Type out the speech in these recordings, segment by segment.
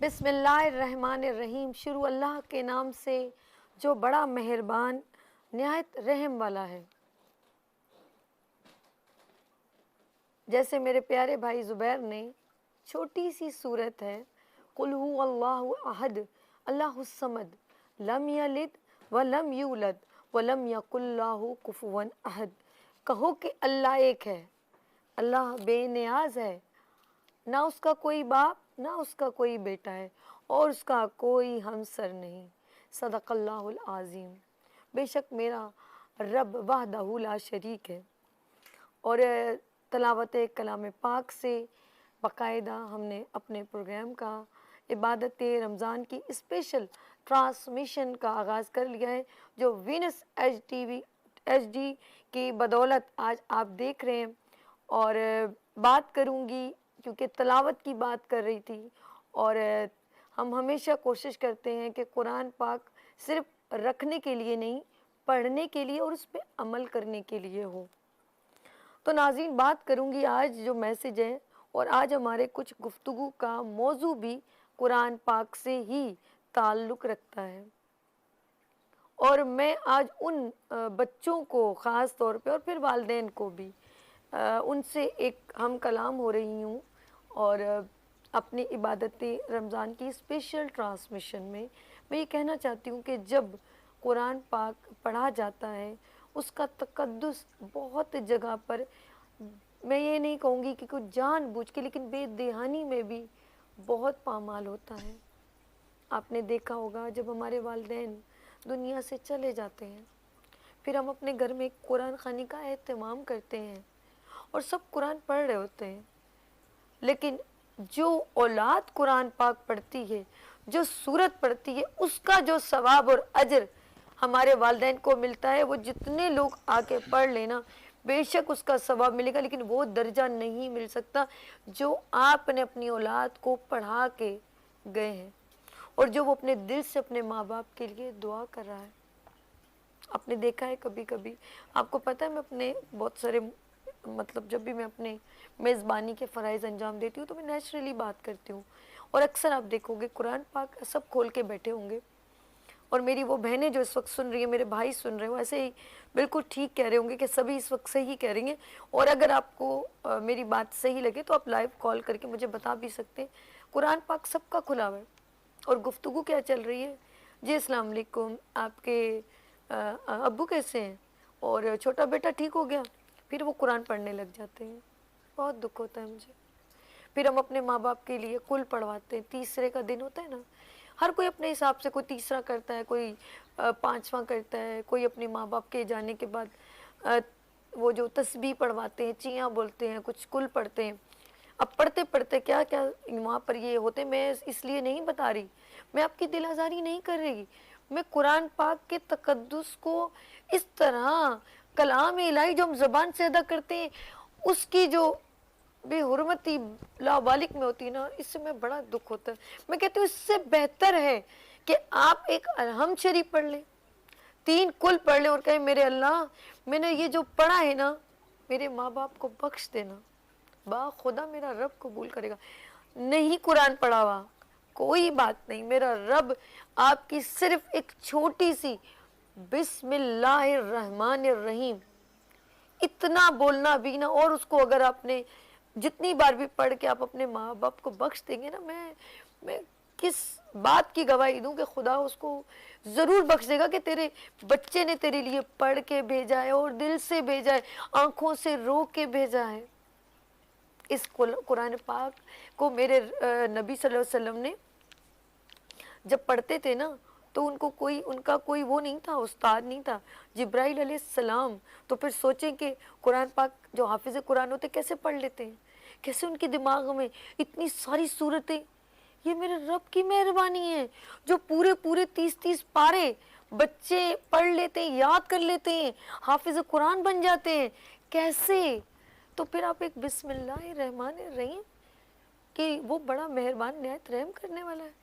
बिस्मिल्लाहिर्रहमानिर्रहीम। शुरू अल्लाह के नाम से जो बड़ा मेहरबान निहायत रहम वाला है। जैसे मेरे प्यारे भाई ज़ुबैर ने छोटी सी सूरत है, कुल हु अल्लाहु अहद अल्लाहुस समद लम यलिद व लम यूलद व लम यकुल लहु कुफुवन अहद। कहो कि अल्लाह एक है, अल्लाह बेनियाज है, ना उसका कोई बाप ना उसका कोई बेटा है और उसका कोई हमसर नहीं। सदक़ल्लाहुल आज़ीम। बेशक मेरा रब वहदहु ला शरीक है। और तलावत कलाम पाक से बाकायदा हमने अपने प्रोग्राम का इबादत रमज़ान की स्पेशल ट्रांसमिशन का आगाज़ कर लिया है, जो वीनस HD की बदौलत आज आप देख रहे हैं। और बात करूंगी क्योंकि तलावत की बात कर रही थी, और हम हमेशा कोशिश करते हैं कि कुरान पाक सिर्फ रखने के लिए नहीं, पढ़ने के लिए और उस पर अमल करने के लिए हो। तो नाज़रीन, बात करूंगी आज जो मैसेज है, और आज हमारे कुछ गुफ्तगू का मौजू भी कुरान पाक से ही ताल्लुक़ रखता है। और मैं आज उन बच्चों को ख़ास तौर पे और फिर वालिदैन को भी उनसे एक हम कलाम हो रही हूँ, और अपनी इबादत रमज़ान की स्पेशल ट्रांसमिशन में मैं ये कहना चाहती हूँ कि जब कुरान पाक पढ़ा जाता है उसका तक़द्दुस बहुत जगह पर, मैं ये नहीं कहूँगी कि कुछ जानबूझ के, लेकिन बेदहानी में भी बहुत पामाल होता है। आपने देखा होगा जब हमारे वालिदैन दुनिया से चले जाते हैं, फिर हम अपने घर में कुरान ख़ानी का एहतमाम करते हैं और सब कुरान पढ़ रहे होते हैं, लेकिन जो औलाद कुरान पाक पढ़ती है, जो सूरत पढ़ती है, उसका जो सवाब और अजर हमारे वालिदैन को मिलता है, वो जितने लोग आके पढ़ लेना बेशक उसका सवाब मिलेगा, लेकिन वो दर्जा नहीं मिल सकता जो आपने अपनी औलाद को पढ़ा के गए हैं, और जो वो अपने दिल से अपने माँ बाप के लिए दुआ कर रहा है। आपने देखा है कभी कभी, आपको पता है, मैं अपने बहुत सारे मतलब जब भी मैं अपने मेज़बानी के फ़राइज़ अंजाम देती हूँ तो मैं नेचुरली बात करती हूँ, और अक्सर आप देखोगे कुरान पाक सब खोल के बैठे होंगे, और मेरी वो बहनें जो इस वक्त सुन रही है, मेरे भाई सुन रहे हो, ऐसे ही बिल्कुल ठीक कह रहे होंगे कि सभी इस वक्त सही कह रही हैं। और अगर आपको मेरी बात सही लगे तो आप लाइव कॉल करके मुझे बता भी सकते हैं। कुरान पाक सबका खुला हुआ है, और गुफ्तगू क्या चल रही है जी। अस्सलाम वालेकुम, आपके अब्बू कैसे हैं, और छोटा बेटा ठीक हो गया, फिर वो कुरान पढ़ने लग जाते हैं। बहुत दुख होता है मुझे। फिर हम अपने माँ बाप के लिए कुल पढ़वाते हैं, तीसरे का दिन होता है ना, हर कोई अपने हिसाब से, कोई तीसरा करता है, कोई पांचवा करता है, कोई अपने माँ बाप के जाने के बाद वो जो तस्बीह पढ़वाते हैं, चियाँ बोलते हैं, कुछ कुल पढ़ते हैं। अब पढ़ते पढ़ते क्या क्या वहाँ पर ये होते, मैं इसलिए नहीं बता रही, मैं आपकी दिल आज़ारी नहीं कर रही, मैं कुरान पाक के तक़द्दुस को इस तरह कलाम इलाही जो हम ज़बान से अदा करते हैं, उसकी जो बेहुरमती लावालिक में होती है ना, इससे मैं बड़ा दुख होता है। मैं कहती हूँ इससे बेहतर है कि आप एक अरहम शरीफ पढ़ लें, 3 कुल पढ़ लें, और कहें मेरे अल्लाह, मैंने ये जो पढ़ा है ना, मेरे माँ बाप को बख्श देना, बा खुदा मेरा रब कबूल करेगा। नहीं कुरान पढ़ा हुआ कोई बात नहीं, मेरा रब आपकी सिर्फ एक छोटी सी बिस्मिल्लाहिर्रहमानिर्रहीम इतना बोलना भी ना, और उसको अगर आपने जितनी बार भी पढ़ के आप अपने माँ बाप को बख्श देंगे ना, मैं किस बात की गवाही दूं कि खुदा उसको ज़रूर बख्श देगा कि तेरे बच्चे ने तेरे लिए पढ़ के भेजा है और दिल से भेजा है, आंखों से रो के भेजा है। इस कुरान पाक को मेरे नबी सल्लल्लाहु अलैहि वसल्लम ने जब पढ़ते थे ना, तो उनका कोई वो नहीं था, उस्ताद नहीं था, जिब्राइल अलैहिस्सलाम। तो फिर सोचें कि कुरान पाक जो हाफिज़ कुरान होते कैसे पढ़ लेते हैं, कैसे उनके दिमाग में इतनी सारी सूरतें। ये मेरे रब की मेहरबानी है जो पूरे पूरे 30-30 पारे बच्चे पढ़ लेते हैं, याद कर लेते हैं, हाफिज़ कुरान बन जाते हैं। कैसे? तो फिर आप एक बिस्मिल्लाहिर्रहमानिर्रहीम कि वो बड़ा मेहरबान निहायत रहम करने वाला है।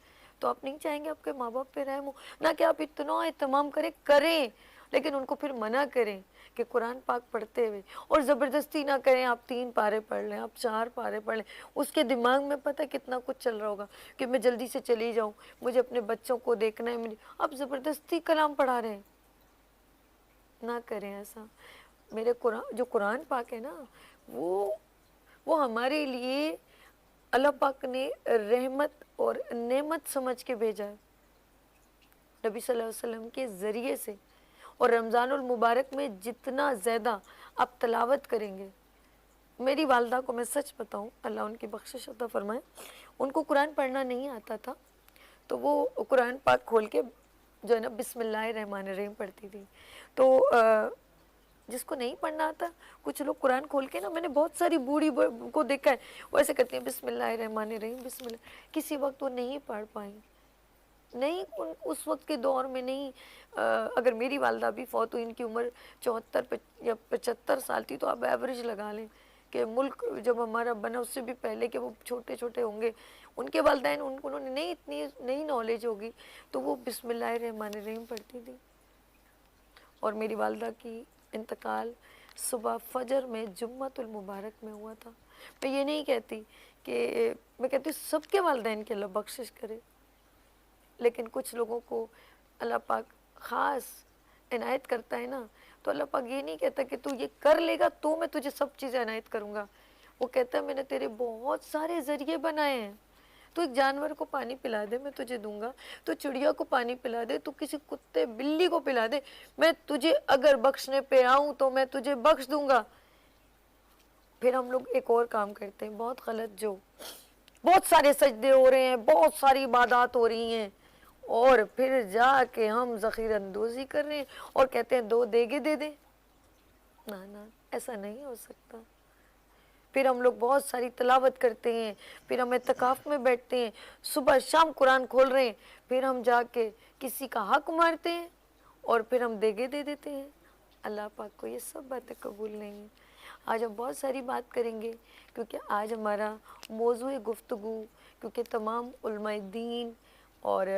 तो आप नहीं चाहेंगे आपके माँ बाप पे रहम हो ना, कि आप इतना एहतमाम करें, लेकिन उनको फिर मना करें कि कुरान पाक पढ़ते हुए, और ज़बरदस्ती ना करें आप 3 पारे पढ़ लें, आप 4 पारे पढ़ लें। उसके दिमाग में पता कितना कुछ चल रहा होगा कि मैं जल्दी से चली जाऊँ, मुझे अपने बच्चों को देखना है, मुझे। आप ज़बरदस्ती कलाम पढ़ा रहे हैं, ना करें ऐसा। मेरे जो कुरान पाक है ना, वो हमारे लिए अल्लाह पाक ने रहमत और नेमत समझ के भेजा है नबी सल्लल्लाहु अलैहि वसल्लम के ज़रिए से। और रमज़ानुल मुबारक में जितना ज़्यादा आप तलावत करेंगे, मेरी वालदा को मैं सच बताऊं, अल्लाह उनकी बख्शिश अता फरमाए, उनको कुरान पढ़ना नहीं आता था, तो वो कुरान पाक खोल के जो है ना बिस्मिल्लाहिर्रहमानिर्रहीम पढ़ती थी। तो जिसको नहीं पढ़ना आता, कुछ लोग कुरान खोल के ना, मैंने बहुत सारी बूढ़ी को देखा है, वो ऐसे करती हैं बिस्मिल्लाहिर्रहमानिर्रहीम बिस्मिल्लाह। किसी वक्त वो नहीं पढ़ पाई, नहीं उस वक्त के दौर में नहीं। अगर मेरी वालदा भी फौत हुई, इनकी उम्र 74 या 75 साल थी, तो आप एवरेज लगा लें कि मुल्क जब हमारा बना उससे भी पहले के वो छोटे छोटे होंगे, उनके वालदैन उन्होंने नहीं इतनी नहीं नॉलेज होगी, तो वो बिस्मिल्लाहिर्रहमानिर्रहीम पढ़ती थी। और मेरी वालदा की इंतकाल सुबह फजर में जुम्मतुल मुबारक में हुआ था। मैं ये नहीं कहती कि, मैं कहती हूँ सबके वालदैन के अल्लाह बख्शिश करे, लेकिन कुछ लोगों को अल्लाह पाक ख़ास इनायत करता है ना, तो अल्लाह पाक ये नहीं कहता कि तू ये कर लेगा तो मैं तुझे सब चीज़ें इनायत करूँगा। वो कहता है मैंने तेरे बहुत सारे ज़रिए बनाए हैं, तू एक जानवर को पानी पिला दे मैं तुझे दूंगा, तू चिड़िया को पानी पिला दे, तू किसी कुत्ते बिल्ली को पिला दे, मैं तुझे अगर बख्शने पे आऊँ तो मैं तुझे बख्श दूंगा। फिर हम लोग एक और काम करते हैं बहुत गलत, जो बहुत सारे सजदे हो रहे हैं, बहुत सारी इबादत हो रही हैं, और फिर जाके हम ज़ख़ीरअंदोज़ी कर रहे हैं और कहते हैं 2 देगे दे दे। ना ना, ऐसा नहीं हो सकता। फिर हम लोग बहुत सारी तलावत करते हैं, फिर हम इत्तिकाफ़ में बैठते हैं, सुबह शाम कुरान खोल रहे हैं, फिर हम जाके किसी का हक मारते हैं और फिर हम देगे दे देते हैं। अल्लाह पाक को ये सब बातें कबूल नहीं है। आज हम बहुत सारी बात करेंगे, क्योंकि आज हमारा मौज़ूए गुफ्तगू, क्योंकि तमाम उलमाए दीन और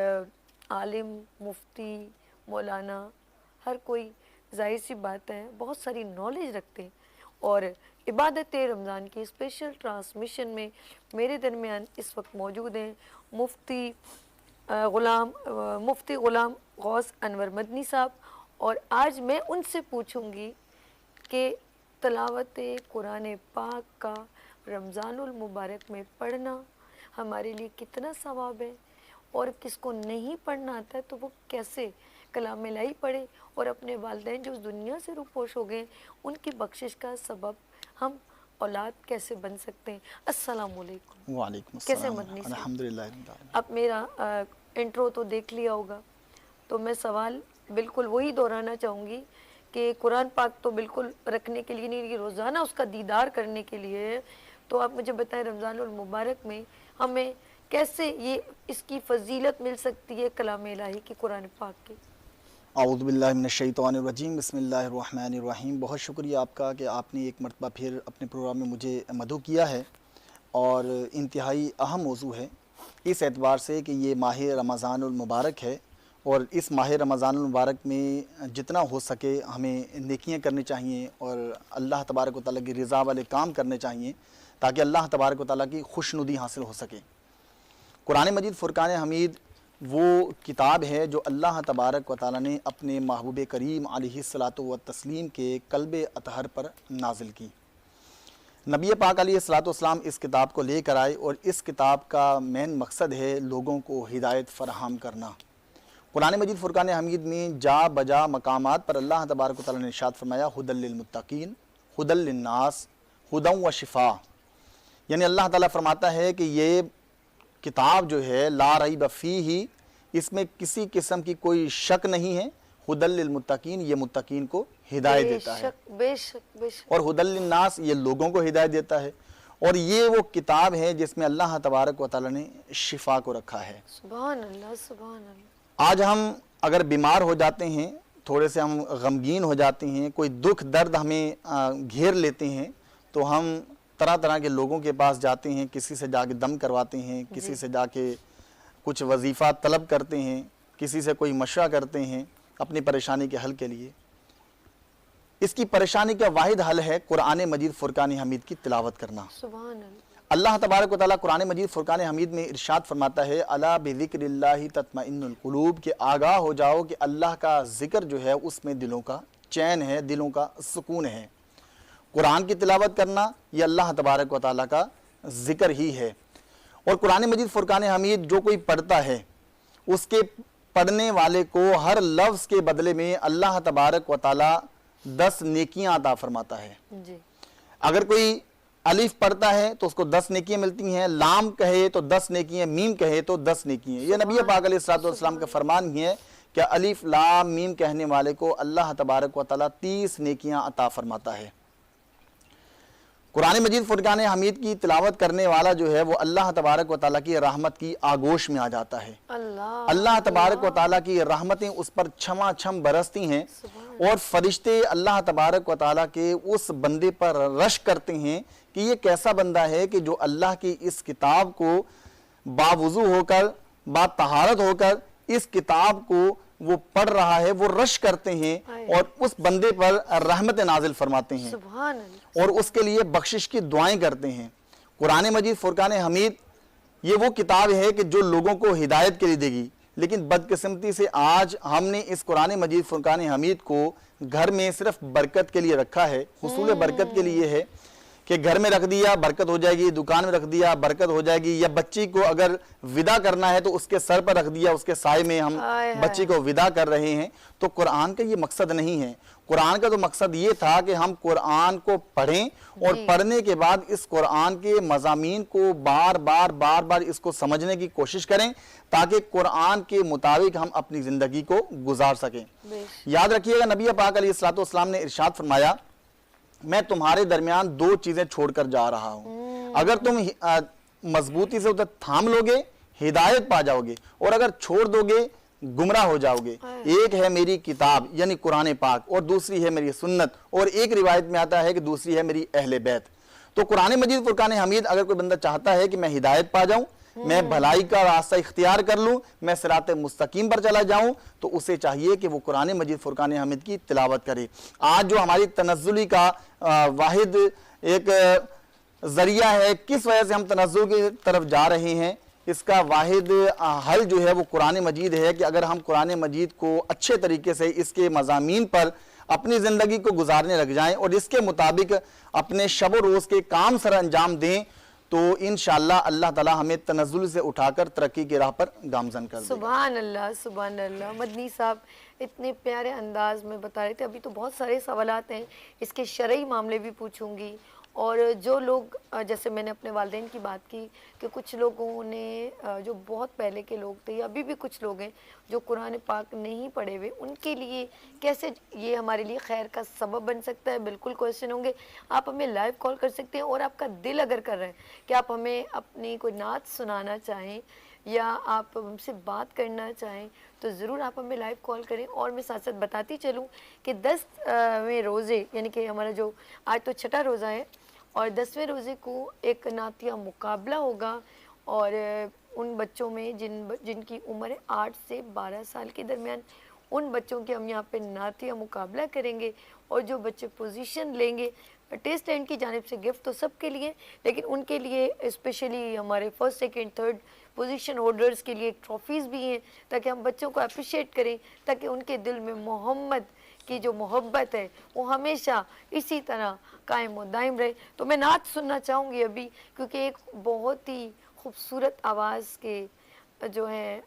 आलिम, मुफ्ती, मौलाना, हर कोई ज़ाहिर सी बात है बहुत सारी नॉलेज रखते हैं। और इबादत रमज़ान की स्पेशल ट्रांसमिशन में मेरे दरमियान इस वक्त मौजूद हैं मुफ्ती ग़ुलाम गौस अनवर मदनी साहब, और आज मैं उनसे पूछूंगी कि तलावत कुरान पाक का रमज़ानुल मुबारक में पढ़ना हमारे लिए कितना सवाब है, और किसको नहीं पढ़ना आता है तो वो कैसे कलाम इलाही पढ़े और अपने वालिदैन जो उस दुनिया से रूपोश हो गए उनकी बख्शिश का सबब हम औलाद कैसे बन सकते हैं। अस्सलाम वालेकुम। वालेकुम कैसे अस्सलाम। मदनी साहब? अल्हम्दुलिल्लाह। अब मेरा इंट्रो तो देख लिया होगा, तो मैं सवाल बिल्कुल वही दोहराना चाहूँगी कि कुरान पाक तो बिल्कुल रखने के लिए नहीं, रोज़ाना उसका दीदार करने के लिए है। तो आप मुझे बताएं रमज़ानुल मुबारक में हमें कैसे ये इसकी फजीलत मिल सकती है कलाम इलाही की, कुरान पाक की। आऊज़ु बिल्लाहि मिनश्शैतानिर्रजीम, बिस्मिल्लाहिर्रहमानिर्रहीम। बहुत शुक्रिया आपका कि आपने एक मरतबा फिर अपने प्रोग्राम में मुझे मदऊ किया है, और इंतहाई अहम मौजू है इस एतबार से कि ये माह रमज़ानुल मुबारक है, और इस माह रमज़ानुल मुबारक में जितना हो सके हमें नेकियां करनी चाहिए और अल्लाह तबारक व तआला की रज़ा वाले काम करने चाहिए, ताकि अल्लाह तबारक व तआला की खुशनुदी हासिल हो सके। कुरान मजीद फ़ुरक़ान हमीद वो किताब है जो अल्लाह तबारक व तआला ने अपने महबूब करीम अलैहिस्सलातु व तस्लीम के क़ल्ब अतहर पर नाजिल की। नबी पाक अलैहिस्सलातु वस्सलाम इस किताब को लेकर आए, और इस किताब का मेन मकसद है लोगों को हिदायत फ़राहम करना। कुरान मजीद फ़ुरक़ान हमीद में जा बजा मकामात पर अल्लाह तबारक व तआला ने इरशाद फरमाया हुदल लिल मुत्तकीन, हुदल लिन्नास, हुदम व शिफ़ा। यानी अल्लाह ताला फरमाता है कि ये किताब जो है ला रईब फीही, इसमें किसी किस्म की कोई शक नहीं है। हुदल लिल मुत्तकीन, ये मुत्तकीन को हिदायत देता है। बेशक बेशक। और हुदल लिन नास, ये लोगों को हिदायत देता है। और ये वो किताब है जिसमें अल्लाह तबारक व तआला ने शिफा को रखा है। सुभान अल्लाह सुभान अल्लाह। आज हम अगर बीमार हो जाते हैं, थोड़े से हम गमगीन हो जाते हैं, कोई दुख दर्द हमें घेर लेते हैं, तो हम तरह तरह के लोगों के पास जाते हैं, किसी से जाके दम करवाते हैं, किसी से जाके कुछ वजीफ़ा तलब करते हैं, किसी से कोई मशवरा करते हैं अपनी परेशानी के हल के लिए। इसकी परेशानी का वाहिद हल है कुरान मजीद फुरकान हमीद की तिलावत करना। सुभान अल्लाह। अल्लाह तबारक व तआला कुरान मजीद फुरकान हमीद में इरशाद फरमाता है, अला बिज़िक्रिल्लाहि तत्मइन्नुल कुलूब, के आगाह हो जाओ कि अल्लाह का जिक्र जो है उसमें दिलों का चैन है, दिलों का सुकून है। कुरान की तिलावत करना ये अल्लाह तबारक व तआला का जिक्र ही है। और कुरान मजीद फुरकान हमीद जो कोई पढ़ता है, उसके पढ़ने वाले को हर लफ्ज़ के बदले में अल्लाह तबारक व तआला 10 नेकियां अता फरमाता है जी। अगर कोई अलिफ पढ़ता है तो उसको 10 नेकियां मिलती हैं, लाम कहे तो 10 नेकियां, मीम कहे तो 10 नेकियां। ये नबी पाक अलैहिस्सलाम का फरमान ही है कि अलिफ लाम मीम कहने वाले को अल्लाह तबारक व तआला 30 नेकियां अता फरमाता है। कुरान मजीद फुरकान हमीद की तिलावत करने वाला जो है वो अल्लाह तबारक व तआला की रहमत की आगोश में आ जाता है। अल्लाह तबारक व तआला की रहमतें उस पर छमा छम बरसती हैं और फरिश्ते अल्लाह तबारक व तआला के उस बंदे पर रश करते हैं कि ये कैसा बंदा है कि जो अल्लाह की इस किताब को बावुजू होकर, बातहारत होकर इस किताब को वो पढ़ रहा है, वो रश करते हैं और उस बंदे पर रहमत नाजिल फरमाते हैं और उसके लिए बख्शिश की दुआएं करते हैं। कुरान मजीद फुरकान हमीद ये वो किताब है कि जो लोगों को हिदायत के लिए देगी, लेकिन बदकिस्मती से आज हमने इस कुरान मजीद फुरकान हमीद को घर में सिर्फ बरकत के लिए रखा है, हुसूल बरकत के लिए है कि घर में रख दिया बरकत हो जाएगी, दुकान में रख दिया बरकत हो जाएगी, या बच्ची को अगर विदा करना है तो उसके सर पर रख दिया, उसके साए में हम बच्ची को विदा कर रहे हैं। तो कुरान का ये मकसद नहीं है। कुरान का तो मकसद ये था कि हम कुरान को पढ़ें और पढ़ने के बाद इस कुरान के मज़ामीन को बार बार इसको समझने की कोशिश करें ताकि कुरान के मुताबिक हम अपनी ज़िंदगी को गुजार सकें। याद रखिएगा, नबी पाक अलैहिस्सलाम ने इरशाद फरमाया, मैं तुम्हारे दरमियान 2 चीजें छोड़कर जा रहा हूं, अगर तुम मजबूती से उधर थाम लोगे हिदायत पा जाओगे और अगर छोड़ दोगे गुमराह हो जाओगे। एक है मेरी किताब यानी कुरान पाक और दूसरी है मेरी सुन्नत, और एक रिवायत में आता है कि दूसरी है मेरी अहले बैत। तो कुरान मजीद फुरकान हमीद अगर कोई बंदा चाहता है कि मैं हिदायत पा जाऊं, मैं भलाई का रास्ता इख्तियार कर लूं, मैं सिरात मुस्तकीम पर चला जाऊं, तो उसे चाहिए कि वो कुरान मजीद फुरकान हमीद की तिलावत करे। आज जो हमारी तनज़्ज़ुली का वाहिद एक जरिया है, किस वजह से हम तनज़्ज़ुल की तरफ जा रहे हैं, इसका वाहिद हल जो है वो कुरान मजीद है कि अगर हम कुरान मजीद को अच्छे तरीके से इसके मज़ामीन पर अपनी ज़िंदगी को गुजारने लग जाएं और इसके मुताबिक अपने शब रोज़ के काम सर अंजाम दें, तो इंशाअल्लाह अल्लाह ताला हमें तनज़्ज़ुल से उठाकर तरक्की की राह पर गामज़न कर देगा। सुभान अल्लाह सुभान अल्लाह। मदनी साहब इतने प्यारे अंदाज में बता रहे थे। अभी तो बहुत सारे सवालात हैं, इसके शरई मामले भी पूछूंगी। और जो लोग, जैसे मैंने अपने वालिदैन की बात की कि कुछ लोगों ने, जो बहुत पहले के लोग थे या अभी भी कुछ लोग हैं जो कुरान पाक नहीं पढ़े हुए, उनके लिए कैसे ये हमारे लिए खैर का सबब बन सकता है। बिल्कुल क्वेश्चन होंगे, आप हमें लाइव कॉल कर सकते हैं। और आपका दिल अगर कर रहा है कि आप हमें अपनी कोई नात सुनाना चाहें या आप हमसे बात करना चाहें, तो ज़रूर आप हमें लाइव कॉल करें। और मैं साथ साथ बताती चलूँ कि 10वें रोज़े यानी कि हमारा जो आज तो छठा रोज़ा है और 10वें रोज़े को एक नातिया मुकाबला होगा और उन बच्चों में जिनकी उम्र है 8 से 12 साल के दरमियान, उन बच्चों के हम यहाँ पे नातिया मुकाबला करेंगे। और जो बच्चे पोजीशन लेंगे, टेस्ट एंड की जानिब से गिफ्ट तो सबके लिए, लेकिन उनके लिए स्पेशली हमारे first second third position holders के लिए ट्रॉफीज़ भी हैं, ताकि हम बच्चों को अप्रिशिएट करें, ताकि उनके दिल में मोहम्मद की जो मोहब्बत है वो हमेशा इसी तरह कायम और दायम रहे। तो मैं नात सुनना चाहूँगी अभी, क्योंकि एक बहुत ही खूबसूरत आवाज़ के जो हैं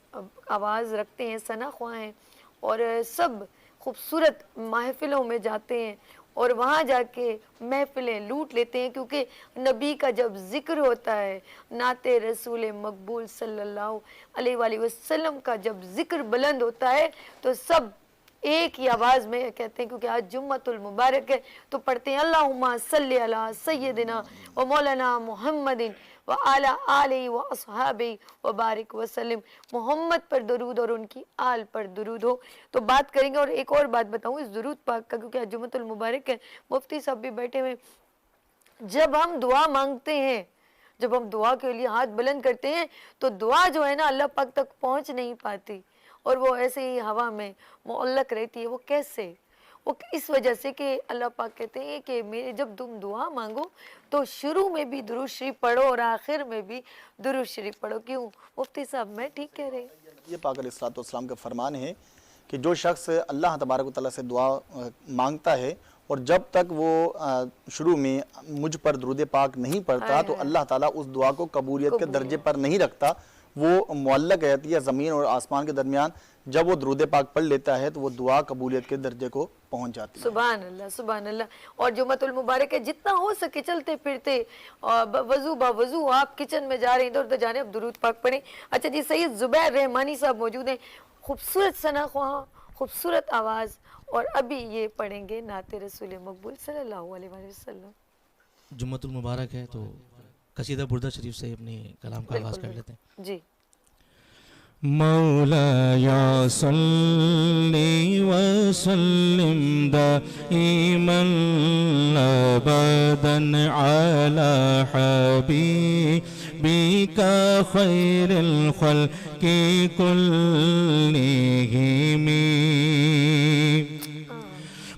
आवाज़ रखते हैं, सना ख्वाह हैं और सब खूबसूरत महफिलों में जाते हैं और वहाँ जाके महफिलें लूट लेते हैं, क्योंकि नबी का जब जिक्र होता है, नाते रसूल मकबूल सल्लल्लाहु अलैहि वसल्लम का जब जिक्र बुलंद होता है तो सब एक ही आवाज़ में कहते हैं, क्योंकि आज जुम्मतुल मुबारक है तो पढ़ते हैं अल्लाहुम्मा सल्ली अला सय्यदिना व मौलाना मुहम्मदिन व आला आलिहि व अस्हाबिहि व बारिक वसल्लम। मोहम्मद पर दरूद और उनकी आल पर दरूद हो। तो बात करेंगे। और एक और बात बताऊं इस दुरूद पाक का, क्योंकि आज जुम्मतुल मुबारक है, मुफ्ती साहब भी बैठे हुए। जब हम दुआ मांगते हैं, जब हम दुआ के लिए हाथ बुलंद करते हैं तो दुआ जो है ना अल्लाह पाक तक पहुंच नहीं पाती और वो ऐसे ही हवा में मुअल्लक रहती है। वो कैसे? वो इस वजह से कि अल्लाह पाक कहते हैं कि मेरे जब तुम दुआ मांगो तो शुरू में भी दुरूद शरीफ पढ़ो और आखिर में भी दुरूद शरीफ पढ़ो। क्यों मुफ्ती साहब, मैं ठीक कह रही? ये पाक अलैहिस्सलाम का फरमान है कि जो शख्स अल्लाह तबारक व तआला से दुआ मांगता है और जब तक वो शुरू में मुझ पर दुरूद पाक नहीं पढ़ता तो अल्लाह ताला उस दुआ को कबूलियत के दर्जे पर नहीं रखता। वो मुअल्लक रहती है ज़मीन और आसमान के दरमियान। जब वो दुरूद पाक पढ़ लेता है तो वो दुआ कबूलियत के दर्जे को पहुंच जाती है। सुभान अल्लाह, सुभान अल्लाह। और जुम्मतुल मुबारक है, जितना हो सके चलते फिरते और वजू बावजू आप किचन में जा रहे हैं, इधर उधर जाने, अब दुरूद पाक पढ़ें। अच्छा जी, सैयद जुबैर रहमानी साहब मौजूद हैं, खूबसूरत सनाख्वाह, खूबसूरत आवाज़, और अभी ये पढ़ेंगे नाते रसूल मकबूल सल्लल्लाहु अलैहि वसल्लम। जुम्मतुल मुबारक है तो कसीदा बुर्दा शरीफ से अपने कलाम का आगाज़ कर लेते हैं जी। मौलाया सल्ली व सल्लिम दाइमन अबदन अला हबीबिका खैरिल खल्क़ि कुल्लिहिम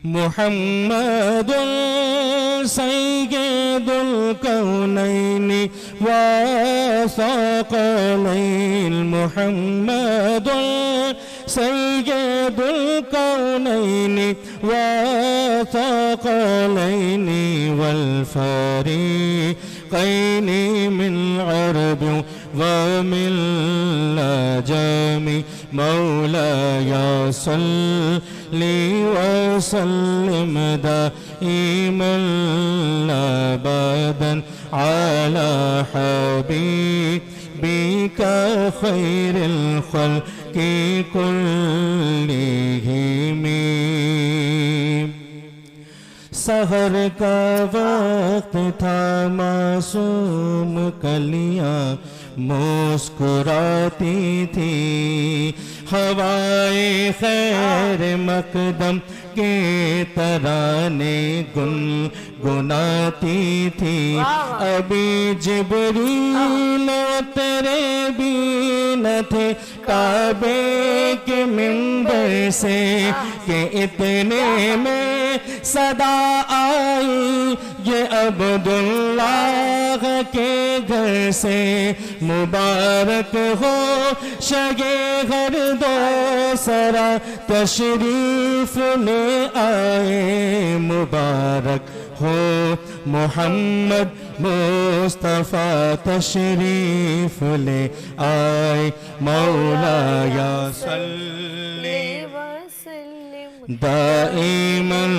मुहम्मदुल सय्यदुल कौनैनि व सक़लैन मुहम्मदुल सय्यदुल कौनैनि व सक़लैनि वल फ़रीक़ैनि मिन अरब व मिन अजमी मौलाया सल्ली व सल्लिम दाइमन अबदन अला हबीबिका खैरिल खल्क़ि कुल्लिहिम। सहर का वक्त था, मासूम कलियां मुस्कुराती थी, हवाए खैर मकदम के तराने गुनगुनाती थी। अभी जिब्रील तेरे भी न थे काबे के मिंबर से कि इतने में सदा आई ये अब्दुल्लाह के घर से। मुबारक हो शगे घर दो सरा तशरीफ ले आए, मुबारक हो मोहम्मद मुस्तफ़ा तशरीफ ले आए। मौलाया सल्ली दाइमन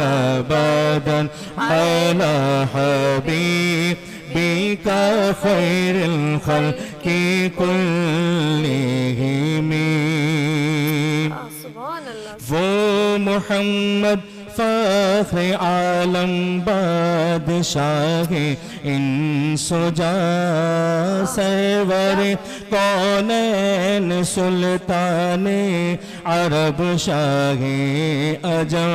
अबदन अला हबीबिका खैरिल खल्क़ि कुल्लिहिम। वो मोहम्मद फ़ख्र आलम बादशाह इंसुजा सरवर कौनैन सुल्ताने अरब शाहे अजम।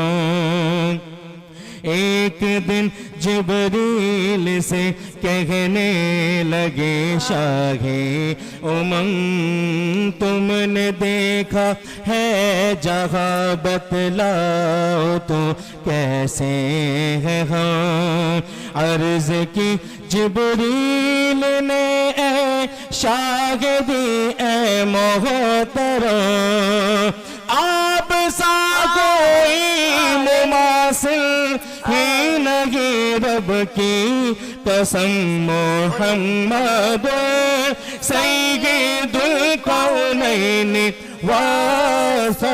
एक दिन जिब्रील से कहने लगे शाहे उमंग, तुमने देखा है जहाँ बतलाओ तो कैसे है हम। अर्ज की जिब्रील ने ए शाहिदी ए मोहतरम, आप सा कोई मुमासिल ही नहीं रब की कसम। मोहम्मद सय्यदुल कौनैन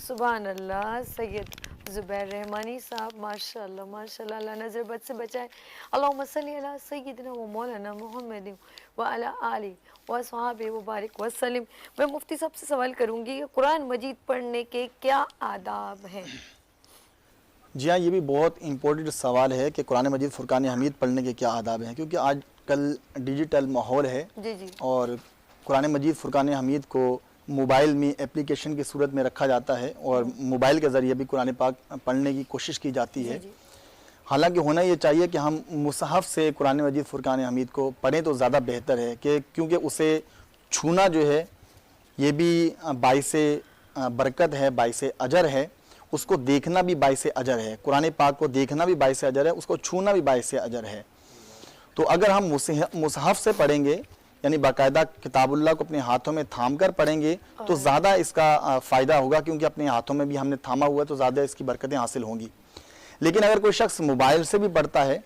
सुभान अल्लाह। सैयद ज़ुबैर रहमानी साहब माशाल्लाह माशाल्लाह, अल्लाह नज़र बद से बचाए। अल्लाहुम्मा सल्ली अला सय्यिदिना व मौलाना मुहम्मद व अला आलि व सहाबे व बारिक व सल्लिम। मैं मुफ्ती साहब से सवाल करूंगी कि कुरान मजीद पढ़ने के क्या आदाब हैं? जी हाँ, ये भी बहुत इम्पोर्टेंट सवाल है कि कुरान मजीद फुरकान हमीद पढ़ने के क्या आदाब हैं, क्योंकि आजकल डिजिटल माहौल है जी जी। और कुरान मजीद फुरकान हमीद को मोबाइल में एप्लीकेशन की सूरत में रखा जाता है और मोबाइल के ज़रिए भी कुरान पाक पढ़ने की कोशिश की जाती है। हालांकि होना ये चाहिए कि हम मुसहफ़ से कुरान मजीद फुरकान हमीद को पढ़ें तो ज़्यादा बेहतर है, कि क्योंकि उसे छूना जो है ये भी बाइसे बरकत है, बाइसे अजर है। उसको देखना भी बाइसे अजर है, कुरान पाक को देखना भी बाइसे अजर है, उसको छूना भी बाइसे अजर है। तो अगर हम मुसहफ़ से पढ़ेंगे, यानी बाकायदा किताबुल्लाह को अपने हाथों में थाम कर पढ़ेंगे, तो ज़्यादा इसका फ़ायदा होगा, क्योंकि अपने हाथों में भी हमने थामा हुआ है तो ज़्यादा इसकी बरकतें हासिल होंगी। लेकिन अगर कोई शख्स मोबाइल से भी पढ़ता है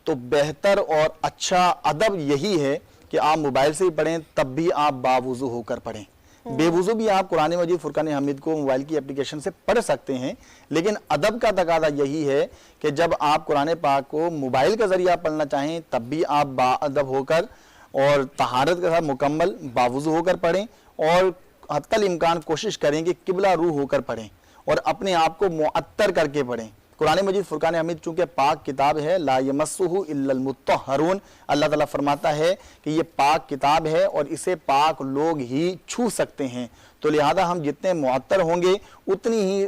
तो बेहतर और अच्छा अदब यही है कि आप मोबाइल से भी पढ़ें, तब भी आप बावुज़ू होकर पढ़ें। बेवुज़ू भी आप कुरान मजीद फुरकान हमीद को मोबाइल की एप्लीकेशन से पढ़ सकते हैं, लेकिन अदब का तकाज़ा यही है कि जब आप कुरान पाक को मोबाइल का ज़रिया पढ़ना चाहें तब भी आप बाअदब होकर और तहारत के साथ मुकम्मल बावुज़ू होकर पढ़ें, और हत्तल इम्कान कोशिश करें कि किबला रूह होकर पढ़ें और अपने आप को मुअत्तर करके पढ़ें। कुरान मजीद फुरकान हमीद चूँकि पाक किताब है, ला यमस्सुहु इल्लल मुत्तहरून, अल्लाह ताला फरमाता है कि ये पाक किताब है और इसे पाक लोग ही छू सकते हैं। तो लिहाजा हम जितने मुअत्तर होंगे उतनी ही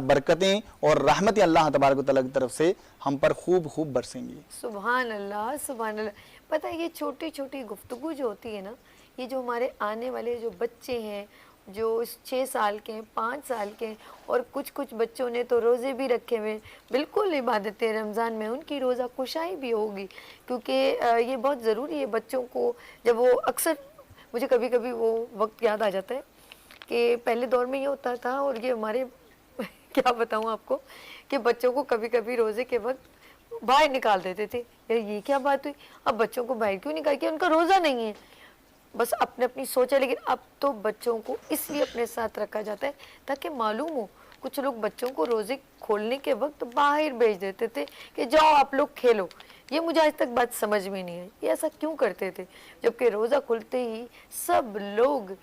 बरकतें और रहमतें अल्लाह तबारक व तआला की तरफ से हम पर खूब खूब बरसेंगी। सुभान अल्लाह सुभान अल्लाह। पता है ये छोटी छोटी गुफ्तगू जो होती है ना, ये जो हमारे आने वाले जो बच्चे हैं, जो 6 साल के हैं, 5 साल के हैं, और कुछ कुछ बच्चों ने तो रोज़े भी रखे हुए, बिल्कुल इबादत रमज़ान में उनकी रोज़ा कुशाई भी होगी, क्योंकि ये बहुत ज़रूरी है बच्चों को। जब वो अक्सर मुझे कभी कभी वो वक्त याद आ जाता है कि पहले दौर में ये होता था, और ये हमारे क्या बताऊँ आपको, कि बच्चों को कभी कभी रोज़े के वक्त बाहर निकाल देते थे। यार ये क्या बात हुई, अब बच्चों को बाहर क्यों निकाल के, उनका रोज़ा नहीं है, बस अपने अपनी सोच है। लेकिन अब तो बच्चों को इसलिए अपने साथ रखा जाता है ताकि मालूम हो। कुछ लोग बच्चों को रोज़े खोलने के वक्त बाहर भेज देते थे कि जाओ आप लोग खेलो। ये मुझे आज तक बात समझ में नहीं आई, ये ऐसा क्यों करते थे, जबकि रोज़ा खुलते ही सब लोग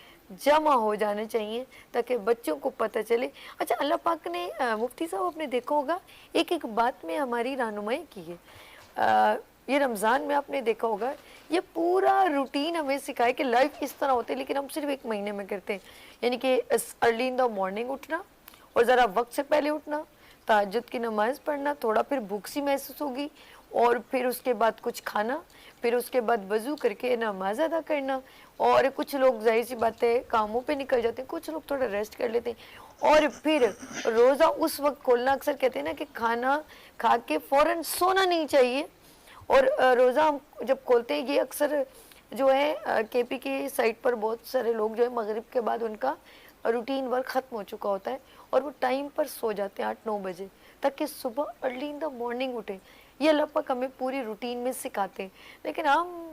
जमा हो जाने चाहिए ताकि बच्चों को पता चले। अच्छा, अल्लाह पाक ने मुफ्ती साहब आपने देखा होगा एक एक बात में हमारी रहनुमाई की है। ये रमज़ान में आपने देखा होगा ये पूरा रूटीन हमें सिखाए कि लाइफ इस तरह होती है, लेकिन हम सिर्फ एक महीने में करते हैं। यानी कि अर्ली इन द मॉर्निंग उठना और ज़रा वक्त से पहले उठना, तहज्जुद की नमाज़ पढ़ना, थोड़ा फिर भूख सी महसूस होगी, और फिर उसके बाद कुछ खाना, फिर उसके बाद वज़ू करके नमाज अदा करना। और कुछ लोग जाहिर सी बात है कामों पे निकल जाते हैं, कुछ लोग थोड़ा रेस्ट कर लेते हैं, और फिर रोज़ा उस वक्त खोलना। अक्सर कहते हैं ना कि खाना खा के फ़ौरन सोना नहीं चाहिए, और रोज़ा हम जब खोलते हैं, ये अक्सर जो है केपी की साइड पर बहुत सारे लोग जो है मगरिब के बाद उनका रूटीन वर्क ख़त्म हो चुका होता है और वो टाइम पर सो जाते हैं 8-9 बजे, ताकि सुबह अर्ली इन द मॉर्निंग उठें। ये अल्लाह पाक हमें पूरी रूटीन में सिखाते हैं, लेकिन हम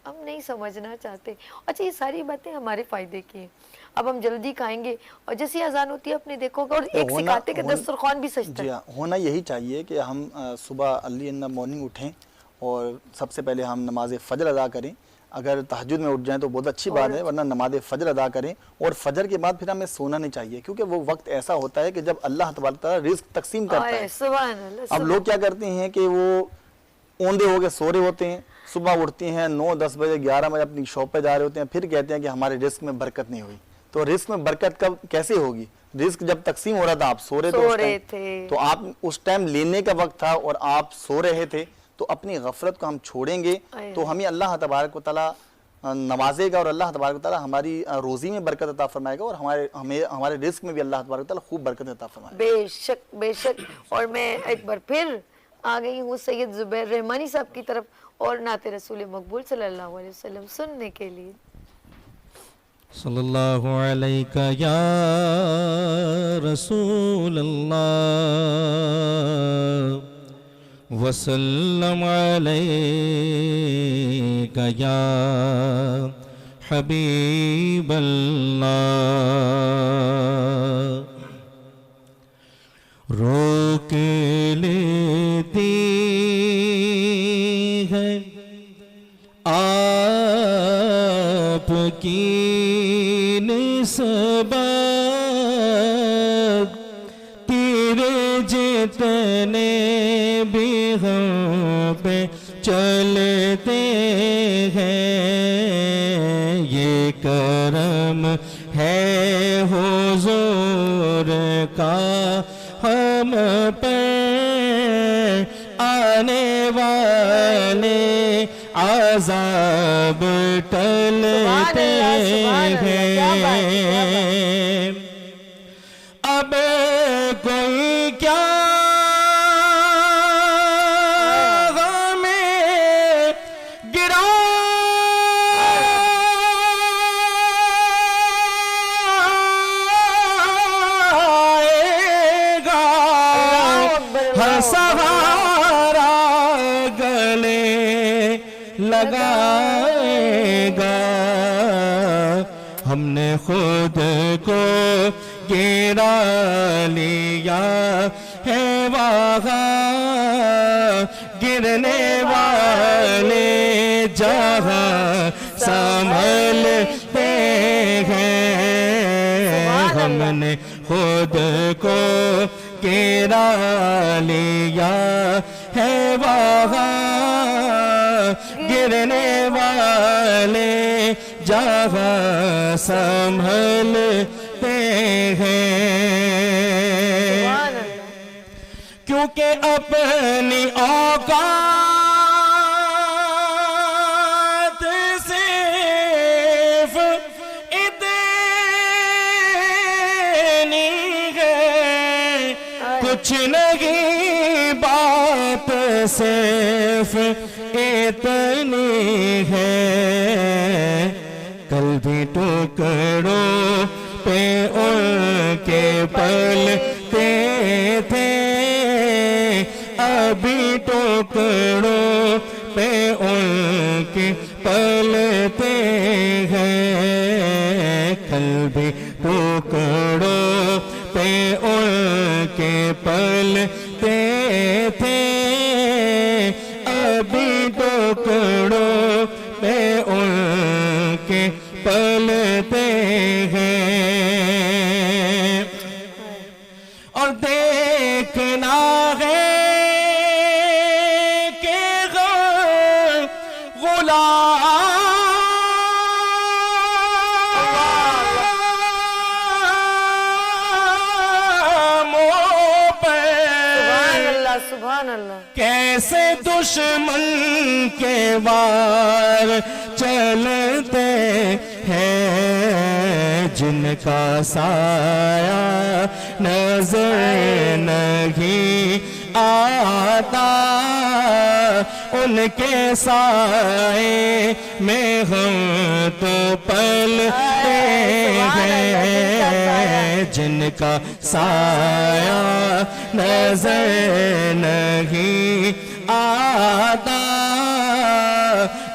नहीं समझना चाहते। अच्छा, ये सारी बातें हमारे फ़ायदे की हैं। अब हम जल्दी खाएंगे और जैसी अजान होती है आपने देखो, और एक सिखाते कि दस्तरखान भी सजता है। होना यही चाहिए कि हम सुबह अर्ली इन द मॉर्निंग उठें और सबसे पहले हम नमाज फ़जर अदा करें। अगर तहज्जुद में उठ जाएं तो बहुत अच्छी बात है, वरना नमाज फ़जर अदा करें। और फजर के बाद फिर हमें सोना नहीं चाहिए, क्योंकि वो वक्त ऐसा होता है कि जब अल्लाह तबारक तआला रिज़्क तकसीम करता है। अब लोग क्या करते हैं कि वो औंधे हो के सो रहे होते हैं, सुबह उठते हैं 9-10 बजे 11 बजे अपनी शॉप पे जा रहे होते हैं, फिर कहते हैं कि हमारे रिस्क में बरकत नहीं हुई। तो रिस्क में बरकत कब कैसे होगी? रिस्क जब तकसीम हो रहा था आप सो रहे थे, तो आप उस टाइम लेने का वक्त था और आप सो रहे थे, तो अपनी गफलत को हम छोड़ेंगे तो हमें अल्लाह तबारक व तआला नवाजेगा और अल्लाह तबारक व तआला हमारी रोज़ी में बरकत अता फरमाएगा और हमारे रिस्क में भी अल्लाह तबारक व तआला खूब बरकत अता फरमाएगा। बेशक बेशक। और मैं एक बार फिर आ गई हूँ सैयद ज़ुबैर रहमानी साहब की तरफ और नाते रसूल मकबूल सल्लल्लाहु अलैहि वसल्लम सुनने के लिए। सल्लल्लाहु अलैका या रसूल अल्लाह वसल्लम अलैका या हबीब अल्लाह। रोक लेती है आपकी निस्बत तेरे जितने भी हम पे चलते हैं, ये करम है हुजूर का हम पे, आने वाले आज़ाब टलते हैं। अब कोई क्या हमें गिराएगा, हर सहारा गले लगाएगा। हमने खुद को गिरा लिया है वहाँ, गिरने वाले जहाँ संभलते हैं। हमने खुद को गिरा लिया है वहाँ, गिरने वाले जहाँ संभलते हैं। क्योंकि अपनी औकात सिर्फ इतनी है, कुछ नहीं बात सिर्फ इतनी है। कल भी टुकड़ों पे उनके पलते थे, अभी टुकड़ों पे उनके पलते हैं। कल भी टुकड़ों पे उनके पलते थे, अभी टुकड़ों पे उनके पलते हैं। और देखना है कि गुलामों पर सुभान अल्लाह कैसे दुश्मन के वार चलते हैं, जिनका साया नजर नहीं आता, उनके साए में हम तो पलते हैं। जिनका साया नजर नहीं आता,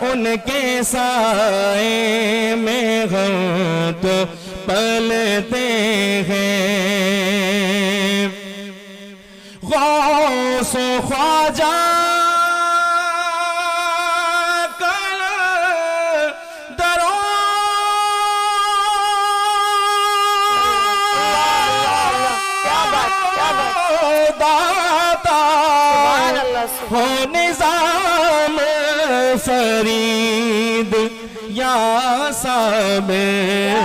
उनके साए में हम तो पलते हैं। गौस ख्वाजा हो निजाम फरीद या साबिर,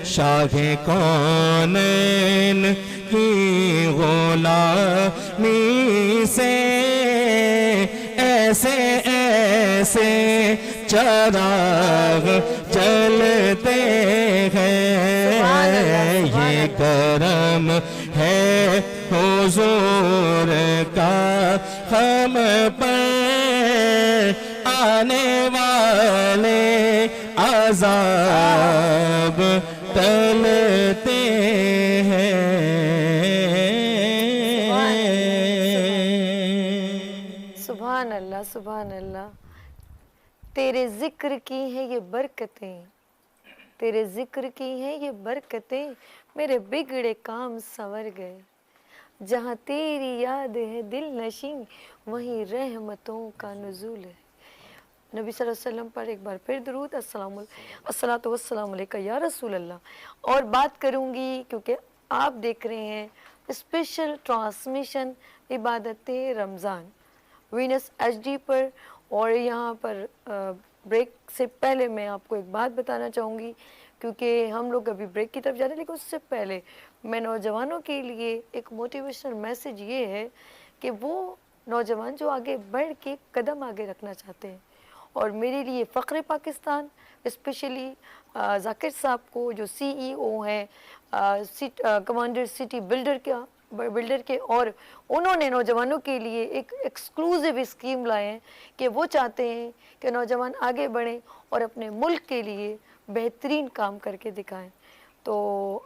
शाहे कौनैन की गुलामी से ऐसे ऐसे चराग जलते हैं। ये करम है हुजूर का हम पर आने वाले अज़ाब टलते हैं। सुभान अल्लाह, सुभान अल्लाह। तेरे जिक्र की है ये बरकतें, तेरे जिक्र की है ये बरकतें, मेरे बिगड़े काम संवर गए। जहाँ तेरी याद है दिल नशीं, वहीं रहमतों का नुज़ूल है। नबी सल्लल्लाहु अलैहि वसल्लम पर एक बार फिर दुरूद, अस्सलातु वस्सलामु अलैका या रसूल अल्लाह। और बात करूँगी क्योंकि आप देख रहे हैं स्पेशल ट्रांसमिशन इबादत रमज़ान वीनस एचडी पर। और यहाँ पर ब्रेक से पहले मैं आपको एक बात बताना चाहूँगी, क्योंकि हम लोग अभी ब्रेक की तरफ जा रहे हैं, लेकिन उससे पहले मैं नौजवानों के लिए एक मोटिवेशनल मैसेज ये है कि वो नौजवान जो आगे बढ़ के कदम आगे रखना चाहते हैं, और मेरे लिए फ़ख्र पाकिस्तान स्पेशली जाकिर साहब को जो CEO हैं कमांडर सिटी बिल्डर के, और उन्होंने नौजवानों के लिए एक एक्सक्लूसिव स्कीम लाए हैं कि वो चाहते हैं कि नौजवान आगे बढ़ें और अपने मुल्क के लिए बेहतरीन काम करके दिखाएं। तो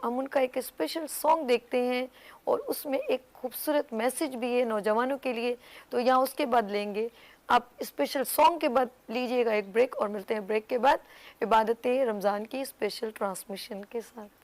हम उनका एक स्पेशल सॉन्ग देखते हैं और उसमें एक खूबसूरत मैसेज भी है नौजवानों के लिए, तो यहाँ उसके बाद लेंगे। आप स्पेशल सॉन्ग के बाद लीजिएगा एक ब्रेक, और मिलते हैं ब्रेक के बाद इबादत रमज़ान की स्पेशल ट्रांसमिशन के साथ।